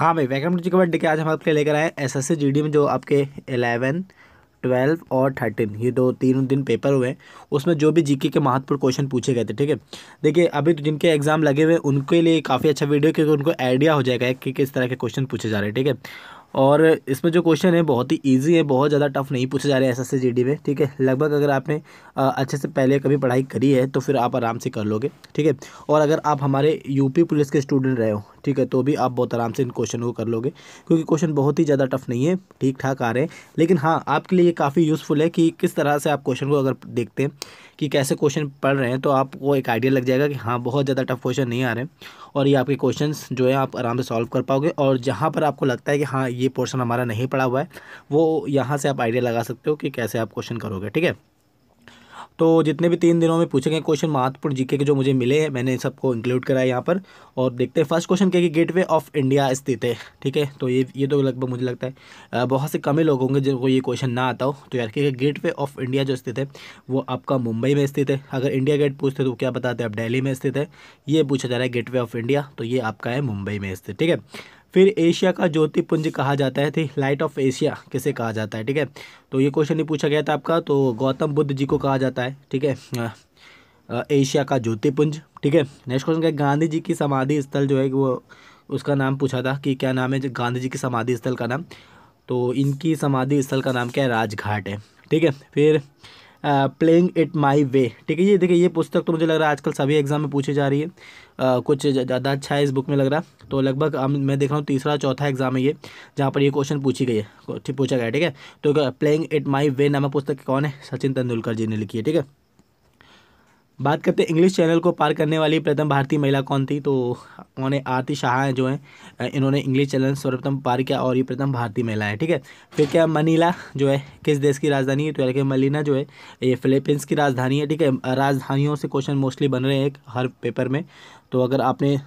हाँ भाई, welcome to जी के। आज हम आपके लिए लेकर आए एसएससी जीडी में जो आपके 11, 12 और 13 ये तीन दिन पेपर हुए हैं। उसमें जो भी जीके के महत्वपूर्ण क्वेश्चन पूछे गए थे, ठीक है। देखिए, अभी तो जिनके एग्जाम लगे हुए हैं उनके लिए काफ़ी अच्छा वीडियो, क्योंकि उनको आइडिया हो जाएगा कि किस तरह के क्वेश्चन पूछे जा रहे हैं, ठीक है। और इसमें जो क्वेश्चन है बहुत ही इजी है, बहुत ज़्यादा टफ नहीं पूछे जा रहे हैं एसएससी जीडी में, ठीक है। लगभग अगर आपने अच्छे से पहले कभी पढ़ाई करी है तो फिर आप आराम से कर लोगे, ठीक है। और अगर आप हमारे यूपी पुलिस के स्टूडेंट रहे हो, ठीक है, तो भी आप बहुत आराम से इन क्वेश्चन को कर लोगे, क्योंकि क्वेश्चन बहुत ही ज़्यादा टफ नहीं है, ठीक ठाक आ रहे हैं। लेकिन हाँ, आपके लिए ये काफ़ी यूज़फुल है कि किस तरह से आप क्वेश्चन को अगर देखते हैं कि कैसे क्वेश्चन पढ़ रहे हैं, तो आपको एक आइडिया लग जाएगा कि हाँ, बहुत ज़्यादा टफ क्वेश्चन नहीं आ रहे हैं। और ये आपके क्वेश्चंस जो है आप आराम से सॉल्व कर पाओगे। और जहाँ पर आपको लगता है कि हाँ, ये पोर्शन हमारा नहीं पढ़ा हुआ है, वो यहाँ से आप आइडिया लगा सकते हो कि कैसे आप क्वेश्चन करोगे, ठीक है। तो जितने भी 3 दिनों में पूछे गए क्वेश्चन महत्वपूर्ण जीके के जो मुझे मिले हैं, मैंने सबको इंक्लूड करा है यहाँ पर। और देखते हैं फर्स्ट क्वेश्चन क्या कि गेटवे ऑफ इंडिया स्थित है, ठीक है। तो ये तो लगभग मुझे लगता है बहुत से कम ही लोग होंगे जिनको ये क्वेश्चन ना आता हो। तो यार कि गेटवे ऑफ इंडिया जो स्थित है वो आपका मुंबई में स्थित है। अगर इंडिया गेट पूछते तो क्या बताते हैं, आप दिल्ली में स्थित है। ये पूछा जा रहा है गेटवे ऑफ इंडिया, तो ये आपका है मुंबई में स्थित, ठीक है। फिर एशिया का ज्योतिपुंज कहा जाता है, थी लाइट ऑफ एशिया किसे कहा जाता है, ठीक है। तो ये क्वेश्चन नहीं पूछा गया था आपका, तो गौतम बुद्ध जी को कहा जाता है, ठीक है, एशिया का ज्योतिपुंज, ठीक है। नेक्स्ट क्वेश्चन क्या है, गांधी जी की समाधि स्थल जो है वो उसका नाम पूछा था कि क्या नाम है जो गांधी जी की समाधि स्थल का नाम। तो इनकी समाधि स्थल का नाम क्या है, राजघाट है, ठीक है। फिर प्लेइंग इट माई वे, ठीक है। ये देखिए, ये पुस्तक तो मुझे लग रहा है आजकल सभी एग्जाम में पूछी जा रही है। कुछ ज़्यादा अच्छा है इस बुक में लग रहा। तो लगभग मैं देख रहा हूँ तीसरा चौथा एग्जाम है ये जहाँ पर ये क्वेश्चन पूछी गई है, पूछा गया है, ठीक है। तो प्लेइंग इट माई वे नामक पुस्तक कौन है, सचिन तेंदुलकर जी ने लिखी है, ठीक है। बात करते हैं इंग्लिश चैनल को पार करने वाली प्रथम भारतीय महिला कौन थी। तो कौन है, आरती शाह जो है, इन्होंने इंग्लिश चैनल सर्वप्रथम पार किया और ये प्रथम भारतीय महिला है, ठीक है। फिर क्या, मनीला जो है किस देश की राजधानी है। तो यार कि मनीला जो है ये फिलीपींस की राजधानी है, ठीक है। राजधानियों से क्वेश्चन मोस्टली बन रहे हैं हर पेपर में। तो अगर आपने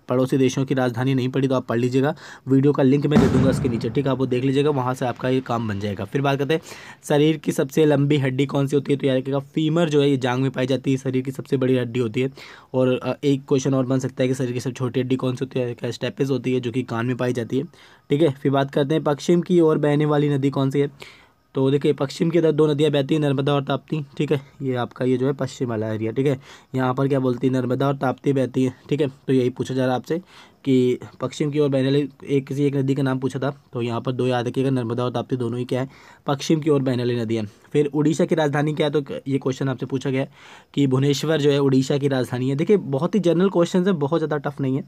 पड़ोसी देशों की राजधानी नहीं पढ़ी तो आप पढ़ लीजिएगा, वीडियो का लिंक मैं दे दूंगा इसके नीचे, ठीक है। आप वो देख लीजिएगा, वहाँ से आपका ये काम बन जाएगा। फिर बात करते हैं शरीर की सबसे लंबी हड्डी कौन सी होती है। तो यार कि फीमर जो है ये जांग में पाई जाती है, शरीर की सबसे बड़ी हड्डी होती है। और एक क्वेश्चन और बन सकता है कि शरीर की सबसे छोटी हड्डी कौन सी होती है, क्या स्टेपिस होती है जो कि कान में पाई जाती है, ठीक है। फिर बात करते हैं पश्चिम की ओर बहने वाली नदी कौन सी है। तो देखिए, पश्चिम की तरफ 2 नदियाँ बहती हैं, नर्मदा और ताप्ती, ठीक है। ये आपका ये जो है पश्चिम वाला एरिया, ठीक है। यहाँ पर क्या बोलती है, नर्मदा और ताप्ती बहती है, ठीक है। तो यही पूछा जा रहा है आपसे कि पश्चिम की ओर बहने वाली किसी एक नदी का नाम पूछा था। तो यहाँ पर 2 याद रखिएगा, नर्मदा और ताप्ती दोनों ही क्या है, पश्चिम की ओर बहने वाली नदियाँ। फिर उड़ीसा की राजधानी क्या है। तो ये क्वेश्चन आपसे पूछा गया है कि भुवनेश्वर जो है उड़ीसा की राजधानी है। देखिए, बहुत ही जनरल क्वेश्चन है, बहुत ज़्यादा टफ नहीं है,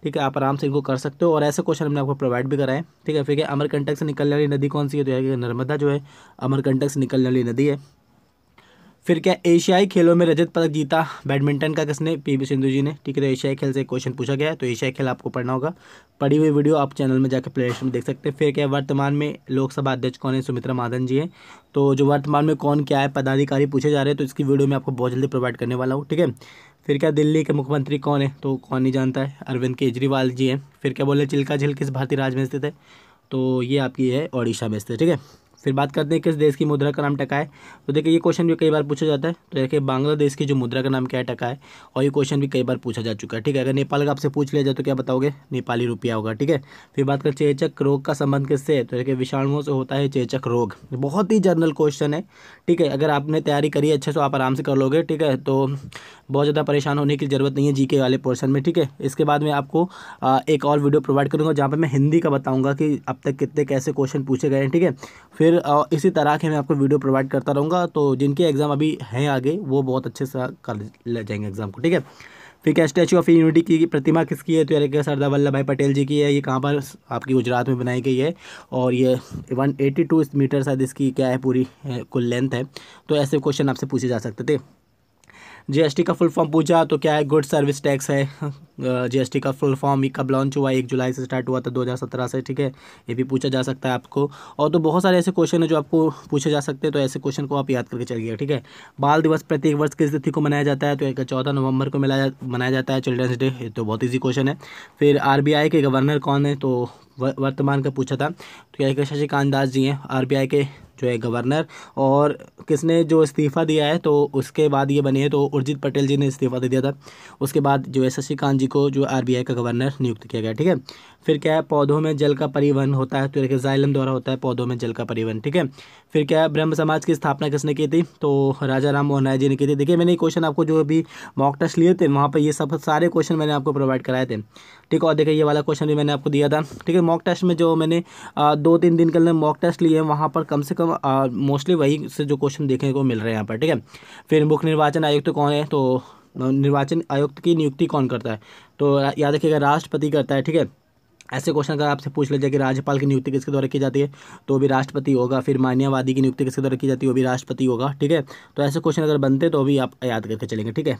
ठीक है। आप आराम से इनको कर सकते हो और ऐसे क्वेश्चन हमने आपको प्रोवाइड भी कराए, ठीक है। फिर क्या, अमरकंटक से निकलने वाली नदी कौन सी है। तो यार नर्मदा जो है अमरकंटक से निकलने वाली नदी है। फिर क्या, एशियाई खेलों में रजत पदक जीता बैडमिंटन का किसने, पीवी सिंधु जी ने, ठीक है। तो एशियाई खेल से क्वेश्चन पूछा गया है, तो एशियाई खेल आपको पढ़ना होगा। पढ़ी हुई वीडियो आप चैनल में जाकर प्लेलिस्ट में देख सकते हैं। फिर क्या, वर्तमान में लोकसभा अध्यक्ष कौन है, सुमित्रा महाजन जी हैं। तो जो वर्तमान में कौन क्या है पदाधिकारी पूछे जा रहे हैं, तो इसकी वीडियो मैं आपको बहुत जल्दी प्रोवाइड करने वाला हूँ, ठीक है। फिर क्या, दिल्ली के मुख्यमंत्री कौन है। तो कौन नहीं जानता है, अरविंद केजरीवाल जी हैं। फिर क्या बोले, चिल्का झील किस भारतीय राज्य में स्थित है। तो ये आपकी है ओडिशा में स्थित, ठीक है। फिर बात करते हैं किस देश की मुद्रा का नाम टका है। तो देखिए, ये क्वेश्चन भी कई बार पूछा जाता है। तो देखिए, बांग्लादेश की जो मुद्रा का नाम क्या है, टका है। और ये क्वेश्चन भी कई बार पूछा जा चुका है, ठीक है। अगर नेपाल का आपसे पूछ लिया जाए तो क्या बताओगे, नेपाली रुपया होगा, ठीक है। फिर बात करें चेचक रोग का संबंध किससे है। तो देखिए, विषाणुओं से होता है चेचक रोग। बहुत ही जनरल क्वेश्चन है, ठीक है। अगर आपने तैयारी करी है अच्छे से आप आराम से कर लोगे, ठीक है। तो बहुत ज़्यादा परेशान होने की ज़रूरत नहीं है जीके वाले पोर्शन में, ठीक है। इसके बाद मैं आपको एक और वीडियो प्रोवाइड करूँगा जहाँ पर मैं हिंदी का बताऊँगा कि अब तक कितने कैसे क्वेश्चन पूछे गए हैं, ठीक है। फिर इसी तरह के मैं आपको वीडियो प्रोवाइड करता रहूँगा। तो जिनके एग्ज़ाम अभी हैं आगे वो बहुत अच्छे से कर ले जाएंगे एग्ज़ाम को, ठीक है। फिर क्या, स्टैचू ऑफ यूनिटी की प्रतिमा किसकी है। तो यार क्या, सरदार वल्लभ भाई पटेल जी की है। ये कहाँ पर, आपकी गुजरात में बनाई गई है। और ये 182 मीटर शायद इसकी क्या है पूरी कुल लेंथ है। तो ऐसे क्वेश्चन आपसे पूछे जा सकते थे। जीएसटी का फुल फॉर्म पूछा तो क्या है, गुड सर्विस टैक्स है। जीएसटी का फुल फॉर्म कब लॉन्च हुआ, 1 जुलाई से स्टार्ट हुआ था 2017 से, ठीक है। ये भी पूछा जा सकता है आपको। और तो बहुत सारे ऐसे क्वेश्चन है जो आपको पूछे जा सकते हैं, तो ऐसे क्वेश्चन को आप याद करके चलिए, ठीक है। बाल दिवस प्रत्येक वर्ष किस तिथि को मनाया जाता है। तो एक 14 नवंबर को मनाया जाता है, चिल्ड्रंस डे। ये तो बहुत ईजी क्वेश्चन है। फिर आरबीआई के गवर्नर कौन है। तो वर्तमान का पूछा था, तो क्या है, शशिकांत दास जी हैं आरबीआई के जो है गवर्नर। और किसने जो इस्तीफ़ा दिया है, तो उसके बाद ये बनी है, तो उर्जित पटेल जी ने इस्तीफ़ा दे दिया था। उसके बाद जो है शशिकांत जी को जो RBI का गवर्नर नियुक्त किया गया, ठीक है। फिर क्या है, पौधों में जल का परिवहन होता है, तो देखिए जाइलम द्वारा होता है पौधों में जल का परिवहन, ठीक है। फिर क्या है, ब्रह्म समाज की स्थापना किसने की थी, तो राजा राम मोहन राय जी ने की थी। देखिए मैंने ये क्वेश्चन आपको जो अभी मॉक टेस्ट लिए थे वहाँ पर ये सब सारे क्वेश्चन मैंने आपको प्रोवाइड कराए थे, ठीक है। और देखिए ये वाला क्वेश्चन भी मैंने आपको दिया था, ठीक है। मॉक टेस्ट में जो मैंने 2-3 दिन के अंदर मॉक टेस्ट लिए हैं वहाँ पर कम से कम मोस्टली वही से जो क्वेश्चन देखने को मिल रहे हैं यहाँ पर, ठीक है। फिर मुख्य निर्वाचन आयुक्त कौन है, तो निर्वाचन आयुक्त की नियुक्ति कौन करता है, तो याद रखिएगा राष्ट्रपति करता है, ठीक है। ऐसे क्वेश्चन अगर आपसे पूछ लिया जाए कि राज्यपाल की नियुक्ति किसके द्वारा की जाती है, तो भी राष्ट्रपति होगा। फिर मान्यवादी की नियुक्ति किसके द्वारा की जाती है, वो भी राष्ट्रपति होगा, ठीक है। तो ऐसे क्वेश्चन अगर बनते तो भी आप याद करके चलेंगे, ठीक है।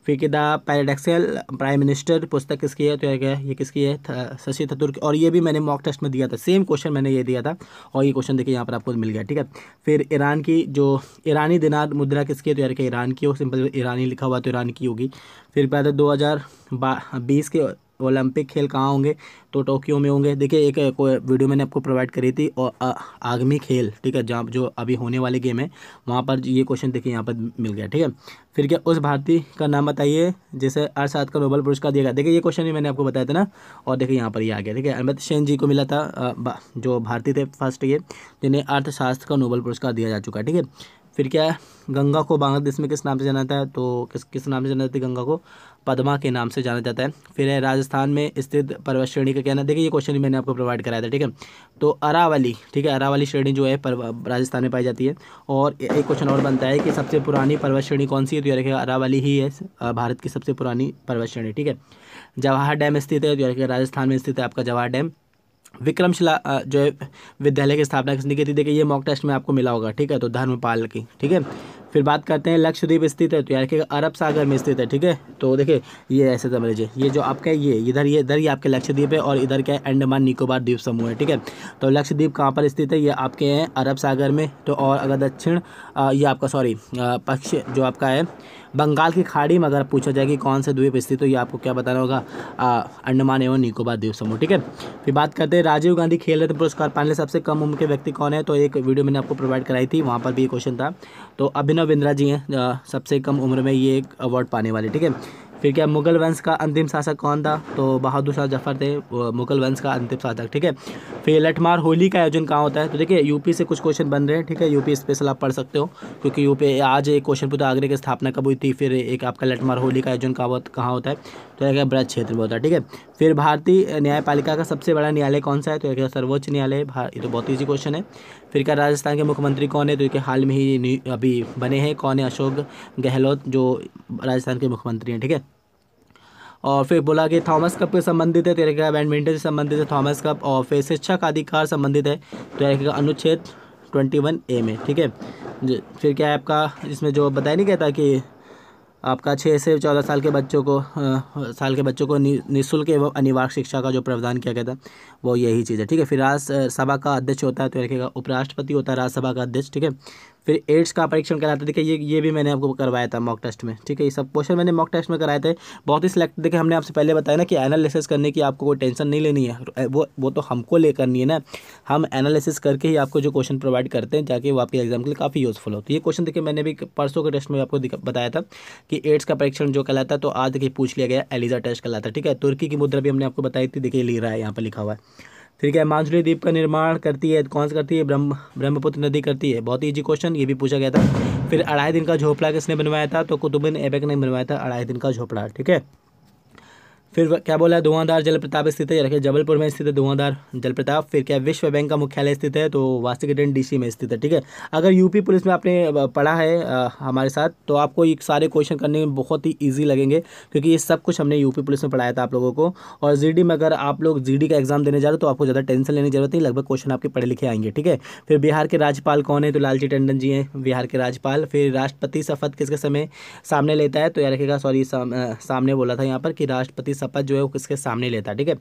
फिर कि द पैराडॉक्सल प्राइम मिनिस्टर पुस्तक किसकी है, तो ये किसकी है, शशि थरूर की। और ये भी मैंने मॉक टेस्ट में दिया था, सेम क्वेश्चन मैंने ये दिया था और ये क्वेश्चन देखिए यहाँ पर आपको मिल गया, ठीक है। फिर ईरान की जो ईरानी दिनार मुद्रा किसकी है, तो यार कि ईरान की हो, सिंपल ईरानी लिखा हुआ तो ईरान की होगी। फिर पहले 2020 के ओलंपिक खेल कहाँ होंगे, तो टोक्यो में होंगे। देखिए एक कोई वीडियो मैंने आपको प्रोवाइड करी थी और आगामी खेल, ठीक है, जहाँ जो अभी होने वाले गेम है वहाँ पर ये क्वेश्चन देखिए यहाँ पर मिल गया, ठीक है। फिर क्या, उस भारतीय का नाम बताइए जिसे अर्थशास्त्र का नोबेल पुरस्कार दिया गया। देखिए ये क्वेश्चन भी मैंने आपको बताया था ना, और देखिए यहाँ पर ये आ गया, ठीक है। अमित सेन जी को मिला था, जो भारतीय थे फर्स्ट ये, जिन्हें अर्थशास्त्र का नोबेल पुरस्कार दिया जा चुका है, ठीक है। फिर क्या है, गंगा को बांग्लादेश में किस नाम से जाना जाता है, तो किस नाम से जाना जाता है, गंगा को पद्मा के नाम से जाना जाता है। फिर है, राजस्थान में स्थित पर्वत श्रेणी का क्या नाम, देखिए ये क्वेश्चन भी मैंने आपको प्रोवाइड कराया था, ठीक है। तो अरावली, ठीक है, अरावली श्रेणी जो है राजस्थान में पाई जाती है। और एक क्वेश्चन और बनता है कि सबसे पुरानी पर्वत श्रेणी कौन सी है, तो यार कि अरावली ही है भारत की सबसे पुरानी पर्वत श्रेणी, ठीक है। जवाहर डैम स्थित है, तो यार कि राजस्थान में स्थित है आपका जवाहर डैम। विक्रमशिला जो है विद्यालय की स्थापना किसने की थी, देखिए ये मॉक टेस्ट में आपको मिला होगा, ठीक है, तो धर्मपाल की, ठीक है। फिर बात करते हैं लक्षद्वीप स्थित है, तो यार कि अरब सागर में स्थित है, ठीक है। तो देखिए ये ऐसे समझ लीजिए, ये जो आपका ये इधर ये आपके लक्षद्वीप है और इधर क्या है, अंडमान निकोबार द्वीप समूह है, ठीक है। तो लक्षद्वीप कहाँ पर स्थित है, ये आपके हैं अरब सागर में। तो और अगर दक्षिण ये आपका पश्चिम जो आपका है बंगाल की खाड़ी में अगर पूछा जाए कि कौन सा द्वीप स्थित, तो ये आपको क्या बताना होगा, अंडमान एवं निकोबार द्वीप समूह, ठीक है। फिर बात करते हैं राजीव गांधी खेल रत्न पुरस्कार पाने सबसे कम उम्र के व्यक्ति कौन है, तो एक वीडियो मैंने आपको प्रोवाइड कराई थी, वहाँ पर भी ये क्वेश्चन था। तो अभिनव बिंद्रा जी हैं सबसे कम उम्र में ये एक अवार्ड पाने वाले, ठीक है। फिर क्या, मुगल वंश का अंतिम शासक कौन था, तो बहादुर शाह जफर थे मुगल वंश का अंतिम शासक, ठीक है। फिर लठमार होली का आयोजन कहाँ होता है, तो देखिए यूपी से कुछ क्वेश्चन बन रहे हैं, ठीक है। यूपी स्पेशल आप पढ़ सकते हो, क्योंकि यूपी आज एक क्वेश्चन पूछा आगरे की स्थापना कब हुई थी। फिर एक आपका लठमार होली का आयोजन कहाँ होता है, तो यह ब्रज क्षेत्र में होता है, ठीक है। फिर भारतीय न्यायपालिका का सबसे बड़ा न्यायालय कौन सा है, तो यह सर्वोच्च न्यायालय, ये तो बहुत ईजी क्वेश्चन है। फिर क्या, राजस्थान के मुख्यमंत्री कौन है, तो ये हाल में ही अभी बने हैं, कौन है, अशोक गहलोत जो राजस्थान के मुख्यमंत्री हैं, ठीक है। और फिर बोला कि थॉमस कप से संबंधित है, तो यानी कि बैडमिंटन से संबंधित है थॉमस कप। और फिर शिक्षा का अधिकार संबंधित है, तो यानी कि अनुच्छेद 21A में, ठीक है। फिर क्या है आपका, इसमें जो बताया नहीं कहता कि आपका 6 से 14 साल के बच्चों को निःशुल्क एवं अनिवार्य शिक्षा का जो प्रावधान किया गया था, वो यही चीज़ है, ठीक है। फिर राज्यसभा का अध्यक्ष होता है, तो रखेगा उपराष्ट्रपति होता है राज्यसभा का अध्यक्ष, ठीक है। फिर एड्स का परीक्षण कराते, देखिए ये भी मैंने आपको करवाया था मॉक टेस्ट में, ठीक है। ये सब क्वेश्चन मैंने मॉक टेस्ट में कराए थे, बहुत ही सिलेक्ट। देखिए हमने आपसे पहले बताया ना कि एनालिसिस करने की आपको कोई टेंशन नहीं लेनी है, वो तो हमको ले करनी है ना। हम एनालिसिस करके ही आपको जो क्वेश्चन प्रोवाइड करते हैं, जाके वो आपके एग्जाम के लिए काफ़ी यूजफुल होती है। ये क्वेश्चन देखिए मैंने भी परसों के टेस्ट में आपको बताया था कि एड्स का परीक्षण जो कहलाता है, तो आज देखिए पूछ लिया गया, एलिजा टेस्ट कहलाता है, ठीक है। तुर्की की मुद्रा भी हमने आपको बताई थी, देखिए लिख रहा है यहाँ पर लिखा हुआ है। फिर क्या, मानसूनी द्वीप का निर्माण करती है, कौन सा करती है, ब्रह्मपुत्र नदी करती है, बहुत ईजी क्वेश्चन, ये भी पूछा गया था। फिर 2.5 दिन का झोपड़ा किसने बनवाया था, तो कुतुबुद्दीन ऐबक ने बनवाया था 2.5 दिन का झोपड़ा, ठीक है। फिर क्या बोला है, धुआंधार जलप्रपात स्थित है, रखिए जबलपुर में स्थित है धुआंधार जलप्रपात। फिर क्या, विश्व बैंक का मुख्यालय स्थित है, तो वाशिंगटन DC में स्थित है, ठीक है। अगर यूपी पुलिस में आपने पढ़ा है हमारे साथ, तो आपको ये सारे क्वेश्चन करने में बहुत ही ईजी लगेंगे, क्योंकि ये सब कुछ हमने यूपी पुलिस में पढ़ाया था आप लोगों को। और GD में अगर आप लोग GD का एग्जाम देने जा रहे हो, तो आपको ज़्यादा टेंशन लेने की जरूरत नहीं, लगभग क्वेश्चन आपके पढ़े लिखे आएंगे, ठीक है। फिर बिहार के राज्यपाल कौन है, तो लालजी टंडन जी हैं बिहार के राज्यपाल। फिर राष्ट्रपति शपथ किसके समय सामने लेता है, तो यार रखेगा सामने बोला था यहाँ पर कि राष्ट्रपति शपथ जो है वो किसके सामने लेता है, ठीक है।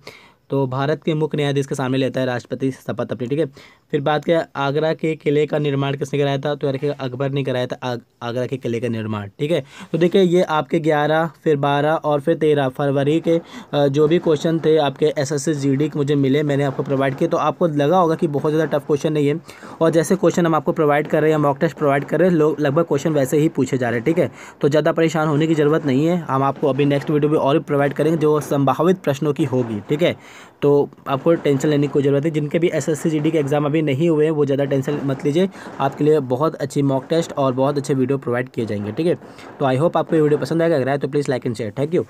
तो भारत के मुख्य न्यायाधीश के सामने लेता है राष्ट्रपति शपथ अपनी, ठीक है। फिर बात करें आगरा के किले का निर्माण किसने कराया था, तो यार देखिए अकबर ने कराया था आगरा के किले का निर्माण, ठीक है। तो देखिए ये आपके 11 फिर 12 और फिर 13 फरवरी के जो भी क्वेश्चन थे आपके एसएससी जीडी के मुझे मिले, मैंने आपको प्रोवाइड किए। तो आपको लगा होगा कि बहुत ज़्यादा टफ क्वेश्चन नहीं है, और जैसे क्वेश्चन हम आपको प्रोवाइड कर रहे हैं, मॉक टेस्ट प्रोवाइड कर रहे हैं, लोग लगभग क्वेश्चन वैसे ही पूछे जा रहे हैं, ठीक है। तो ज़्यादा परेशान होने की ज़रूरत नहीं है, हम आपको अभी नेक्स्ट वीडियो में और भी प्रोवाइड करेंगे जो संभावित प्रश्नों की होगी, ठीक है। तो आपको टेंशन लेने की कोई ज़रूरत है। जिनके भी एसएससी जीडी के एग्जाम अभी नहीं हुए हैं वो ज़्यादा टेंशन मत लीजिए, आपके लिए बहुत अच्छी मॉक टेस्ट और बहुत अच्छे वीडियो प्रोवाइड किए जाएंगे, ठीक है। तो आई होप आपको ये वीडियो पसंद आएगा, अगर आए तो please like and share. Thank you.